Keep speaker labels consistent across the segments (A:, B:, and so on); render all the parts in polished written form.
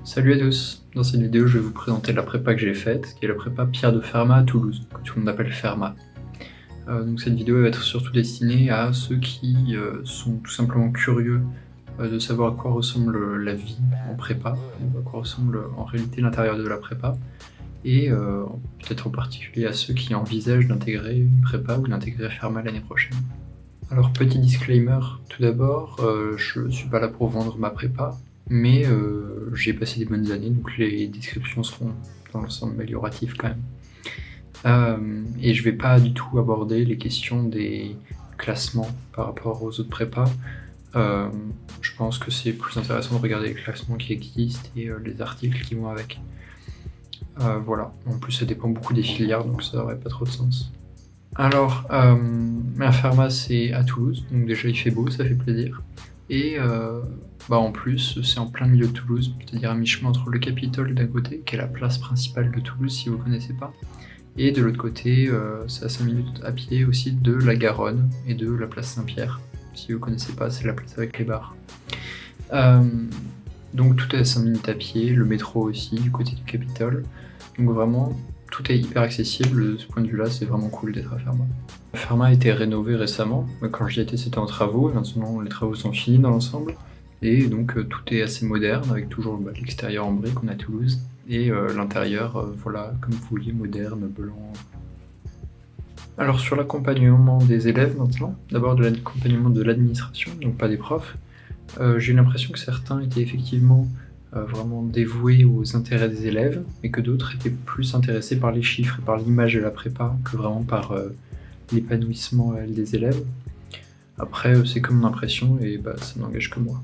A: Salut à tous, dans cette vidéo je vais vous présenter la prépa que j'ai faite, qui est la prépa Pierre de Fermat à Toulouse, que tout le monde appelle Fermat. Donc cette vidéo va être surtout destinée à ceux qui sont tout simplement curieux de savoir à quoi ressemble la vie en prépa, à quoi ressemble en réalité l'intérieur de la prépa, et peut-être en particulier à ceux qui envisagent d'intégrer une prépa ou d'intégrer Fermat l'année prochaine. Alors petit disclaimer, tout d'abord, je suis pas là pour vendre ma prépa, mais j'ai passé des bonnes années, donc les descriptions seront dans l'ensemble amélioratives quand même. Et je vais pas du tout aborder les questions des classements par rapport aux autres prépas. Je pense que c'est plus intéressant de regarder les classements qui existent et les articles qui vont avec. Voilà, en plus ça dépend beaucoup des filières, donc ça aurait pas trop de sens. Alors, ma Fermat c'est à Toulouse, donc déjà il fait beau, ça fait plaisir. Et en plus, c'est en plein milieu de Toulouse, c'est-à-dire à mi-chemin entre le Capitole d'un côté, qui est la place principale de Toulouse si vous connaissez pas, et de l'autre côté, c'est à 5 minutes à pied aussi de la Garonne et de la place Saint-Pierre. Si vous connaissez pas, c'est la place avec les bars. Donc tout est à 5 minutes à pied, le métro aussi, du côté du Capitole. Donc vraiment, tout est hyper accessible, de ce point de vue-là, c'est vraiment cool d'être à Fermat. Fermat a été rénové récemment, quand j'y étais c'était en travaux, et maintenant les travaux sont finis dans l'ensemble, et donc tout est assez moderne, avec toujours l'extérieur en briques qu'on a à Toulouse, et l'intérieur, voilà, comme vous voyez, moderne, blanc. Alors sur l'accompagnement des élèves maintenant, d'abord de l'accompagnement de l'administration, donc pas des profs, j'ai eu l'impression que certains étaient effectivement vraiment dévoués aux intérêts des élèves, et que d'autres étaient plus intéressés par les chiffres et par l'image de la prépa que vraiment par l'épanouissement des élèves. Après, c'est comme mon impression et ça n'engage que moi.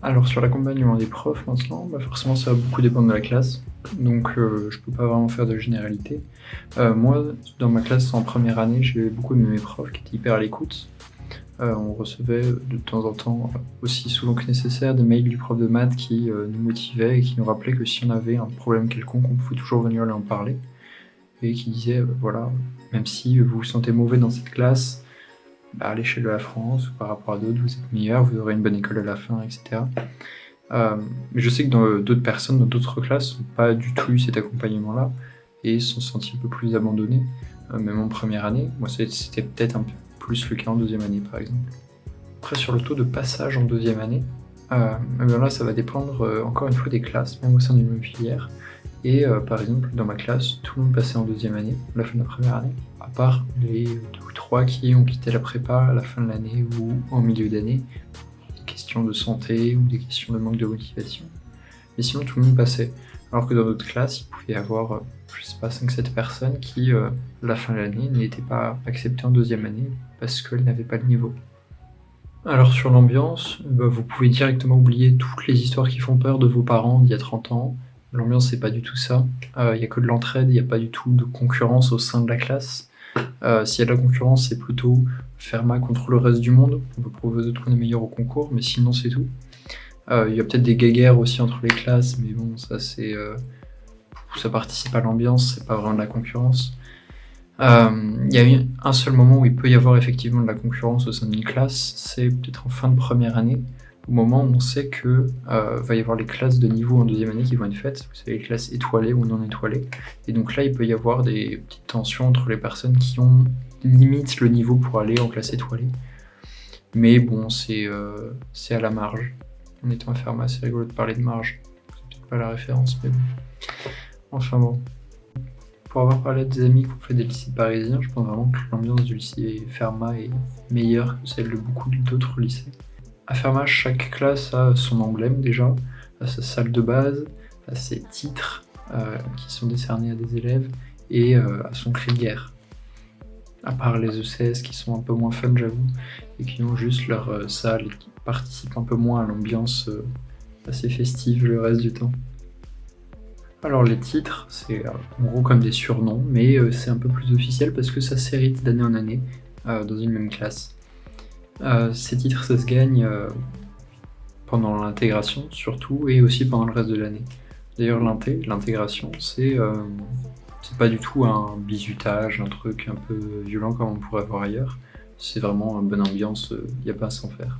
A: Alors sur l'accompagnement des profs maintenant, forcément ça va beaucoup dépendre de la classe, donc je peux pas vraiment faire de généralité. Moi, dans ma classe en première année, j'ai beaucoup aimé mes profs qui étaient hyper à l'écoute. On recevait de temps en temps, aussi souvent que nécessaire, des mails du prof de maths qui nous motivait et qui nous rappelait que si on avait un problème quelconque, on pouvait toujours venir lui en parler. Et qui disait, voilà, même si vous vous sentez mauvais dans cette classe, à l'échelle de la France, ou par rapport à d'autres, vous êtes meilleur, vous aurez une bonne école à la fin, etc. Mais je sais que dans d'autres personnes, dans d'autres classes, n'ont pas du tout eu cet accompagnement-là, et se sont sentis un peu plus abandonnés, même en première année. Moi, c'était peut-être un peu plus le cas en deuxième année, par exemple. Après, sur le taux de passage en deuxième année, là, ça va dépendre encore une fois des classes, même au sein d'une même filière. Et par exemple, dans ma classe, tout le monde passait en deuxième année, à la fin de la première année, à part les 2 ou 3 qui ont quitté la prépa à la fin de l'année ou en milieu d'année, des questions de santé ou des questions de manque de motivation. Mais sinon, tout le monde passait. Alors que dans d'autres classes, il pouvait y avoir, 5-7 personnes qui, à la fin de l'année, n'étaient pas acceptées en deuxième année parce qu'elles n'avaient pas le niveau. Alors sur l'ambiance, vous pouvez directement oublier toutes les histoires qui font peur de vos parents d'il y a 30 ans. L'ambiance, c'est pas du tout ça. Il y a que de l'entraide, il n'y a pas du tout de concurrence au sein de la classe. S'il y a de la concurrence, c'est plutôt Fermat contre le reste du monde. On peut prouver aux autres qu'on est meilleur au concours, mais sinon c'est tout. Il y a peut-être des guéguerres aussi entre les classes, mais bon, ça c'est... ça participe à l'ambiance, c'est pas vraiment de la concurrence. Il y a eu un seul moment où il peut y avoir effectivement de la concurrence au sein d'une classe, c'est peut-être en fin de première année, au moment où on sait que va y avoir les classes de niveau en deuxième année qui vont être faites, vous savez, les classes étoilées ou non étoilées. Et donc là, il peut y avoir des petites tensions entre les personnes qui ont limite le niveau pour aller en classe étoilée. Mais bon, c'est à la marge. En étant à Fermat, c'est rigolo de parler de marge. C'est peut-être pas la référence, mais bon. Enfin bon. Pour avoir parlé à des amis qui ont fait des lycées parisiens, je pense vraiment que l'ambiance du lycée Fermat est meilleure que celle de beaucoup d'autres lycées. À Fermat, chaque classe a son emblème déjà, a sa salle de base, a ses titres qui sont décernés à des élèves et a son cri de guerre. À part les ECS qui sont un peu moins fun, j'avoue, et qui ont juste leur salle et qui participent un peu moins à l'ambiance assez festive le reste du temps. Alors les titres, c'est en gros comme des surnoms, mais c'est un peu plus officiel parce que ça s'hérite d'année en année dans une même classe. Ces titres, ça se gagne pendant l'intégration surtout, et aussi pendant le reste de l'année. D'ailleurs l'intégration, c'est pas du tout un bizutage, un truc un peu violent comme on pourrait voir ailleurs. C'est vraiment une bonne ambiance, y a pas à s'en faire.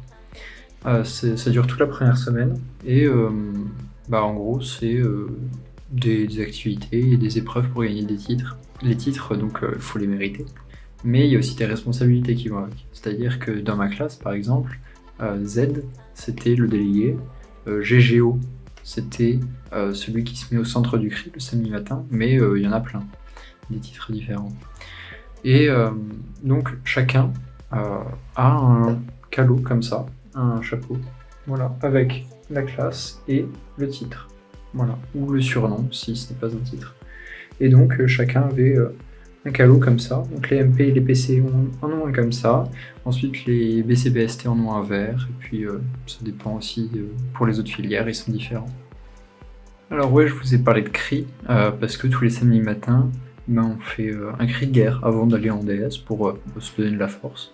A: Ça dure toute la première semaine, et En gros, c'est des activités et des épreuves pour gagner des titres. Les titres, donc, il faut les mériter. Mais il y a aussi des responsabilités qui vont avec. C'est-à-dire que dans ma classe, par exemple, Z, c'était le délégué, GGO, c'était celui qui se met au centre du CRI le samedi matin, mais il y en a plein, des titres différents. Et donc chacun a un calot comme ça, un chapeau, voilà, avec la classe et le titre, voilà, ou le surnom si ce n'est pas un titre. Et donc chacun avait un calot comme ça, donc les MP et les PC en ont un comme ça, ensuite les BCBST en ont un vert, et puis ça dépend aussi pour les autres filières, ils sont différents. Alors ouais, je vous ai parlé de cri, parce que tous les samedis matins, on fait un cri de guerre avant d'aller en DS pour se donner de la force.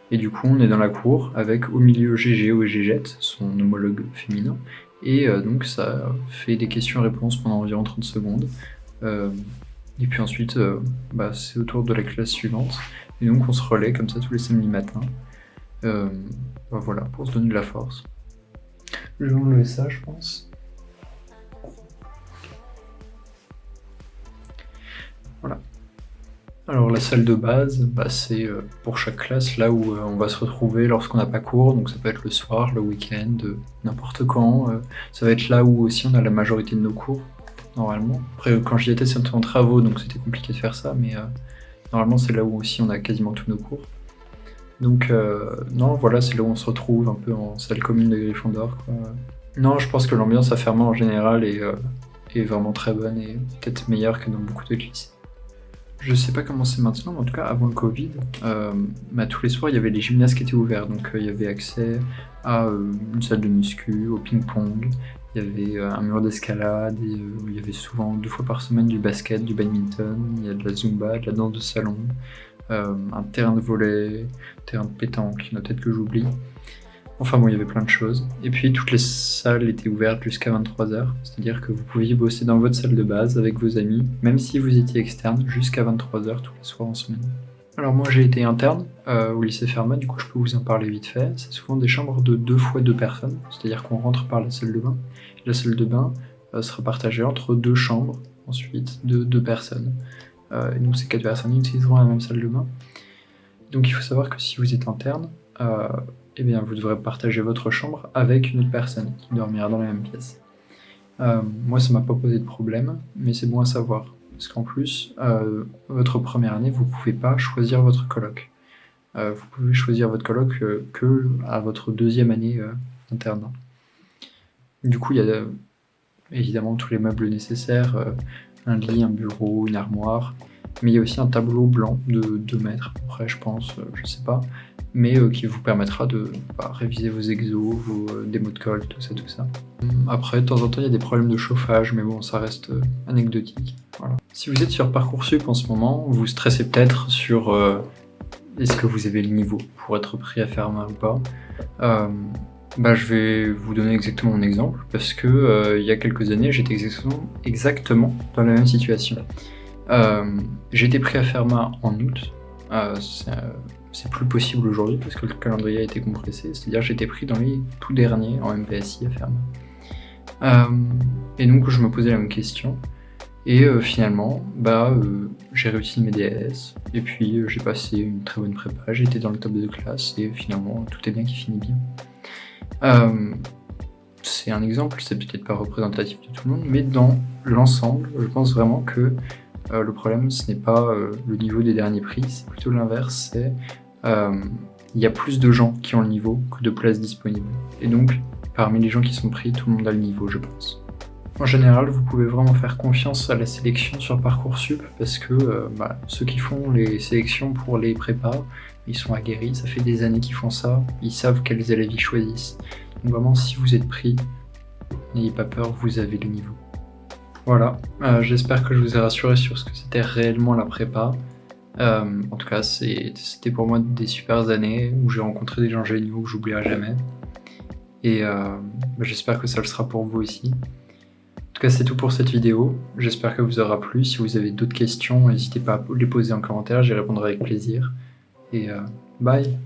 A: Et du coup, on est dans la cour avec au milieu GGO et GGET, son homologue féminin, et donc ça fait des questions-réponses pendant environ 30 secondes. Et puis ensuite, c'est au tour de la classe suivante, et donc on se relaie comme ça tous les samedis matins. Voilà, pour se donner de la force. Je vais enlever ça, je pense. Voilà. Alors la salle de base, c'est pour chaque classe là où on va se retrouver lorsqu'on n'a pas cours, donc ça peut être le soir, le week-end, n'importe quand. Ça va être là où aussi on a la majorité de nos cours, normalement. Après quand j'y étais c'était en travaux, donc c'était compliqué de faire ça, mais normalement c'est là où aussi on a quasiment tous nos cours. Donc non, voilà, c'est là où on se retrouve un peu en salle commune de Gryffondor, quoi. Non, je pense que l'ambiance à Fermat en général est vraiment très bonne et peut-être meilleure que dans beaucoup d'autres lycées. Je sais pas comment c'est maintenant, mais en tout cas avant le Covid, tous les soirs il y avait les gymnases qui étaient ouverts, donc il y avait accès à une salle de muscu, au ping-pong, il y avait un mur d'escalade, où il y avait souvent 2 fois par semaine du basket, du badminton, il y a de la zumba, de la danse de salon, un terrain de volley, terrain de pétanque, il y en a peut-être que j'oublie. Enfin bon, il y avait plein de choses. Et puis toutes les salles étaient ouvertes jusqu'à 23h, c'est-à-dire que vous pouviez bosser dans votre salle de base avec vos amis, même si vous étiez externe, jusqu'à 23h tous les soirs en semaine. Alors moi j'ai été interne au lycée Fermat, du coup je peux vous en parler vite fait. C'est souvent des chambres de 2 fois 2 personnes, c'est-à-dire qu'on rentre par la salle de bain. La salle de bain sera partagée entre 2 chambres, ensuite de 2 personnes. Et donc ces 4 personnes utiliseront la même salle de bain. Donc il faut savoir que si vous êtes interne, vous devrez partager votre chambre avec une autre personne qui dormira dans la même pièce. Moi, ça m'a pas posé de problème, mais c'est bon à savoir. Parce qu'en plus, votre première année, vous pouvez pas choisir votre coloc. Vous pouvez choisir votre coloc que à votre 2e année d'internat. Du coup, il y a évidemment tous les meubles nécessaires, un lit, un bureau, une armoire, mais il y a aussi un tableau blanc de 2 mètres, après je pense, je sais pas, mais qui vous permettra de réviser vos exos, vos démos de colle, tout ça. Après, de temps en temps, il y a des problèmes de chauffage, mais bon, ça reste anecdotique. Voilà. Si vous êtes sur Parcoursup en ce moment, vous stressez peut-être sur est-ce que vous avez le niveau pour être pris à Fermat ou pas. Je vais vous donner exactement mon exemple, parce que il y a quelques années, j'étais exactement dans la même situation. J'ai été pris à Fermat en août. C'est plus possible aujourd'hui parce que le calendrier a été compressé, c'est-à-dire j'ai été pris dans les tout derniers en MPSI à Fermat. Et donc je me posais la même question, et finalement j'ai réussi mes DS, et puis j'ai passé une très bonne prépa, j'ai été dans le top de classe, et finalement tout est bien qui finit bien. C'est un exemple, c'est peut-être pas représentatif de tout le monde, mais dans l'ensemble, je pense vraiment que le problème, ce n'est pas le niveau des derniers prix, c'est plutôt l'inverse, c'est il y a plus de gens qui ont le niveau que de places disponibles. Et donc, parmi les gens qui sont pris, tout le monde a le niveau, je pense. En général, vous pouvez vraiment faire confiance à la sélection sur Parcoursup, parce que ceux qui font les sélections pour les prépas, ils sont aguerris, ça fait des années qu'ils font ça, ils savent quels élèves ils choisissent. Donc vraiment, si vous êtes pris, n'ayez pas peur, vous avez le niveau. Voilà, j'espère que je vous ai rassuré sur ce que c'était réellement la prépa. En tout cas, c'était pour moi des super années où j'ai rencontré des gens géniaux que j'oublierai jamais. Et j'espère que ça le sera pour vous aussi. En tout cas, c'est tout pour cette vidéo. J'espère que vous aura plu. Si vous avez d'autres questions, n'hésitez pas à les poser en commentaire, j'y répondrai avec plaisir. Et bye!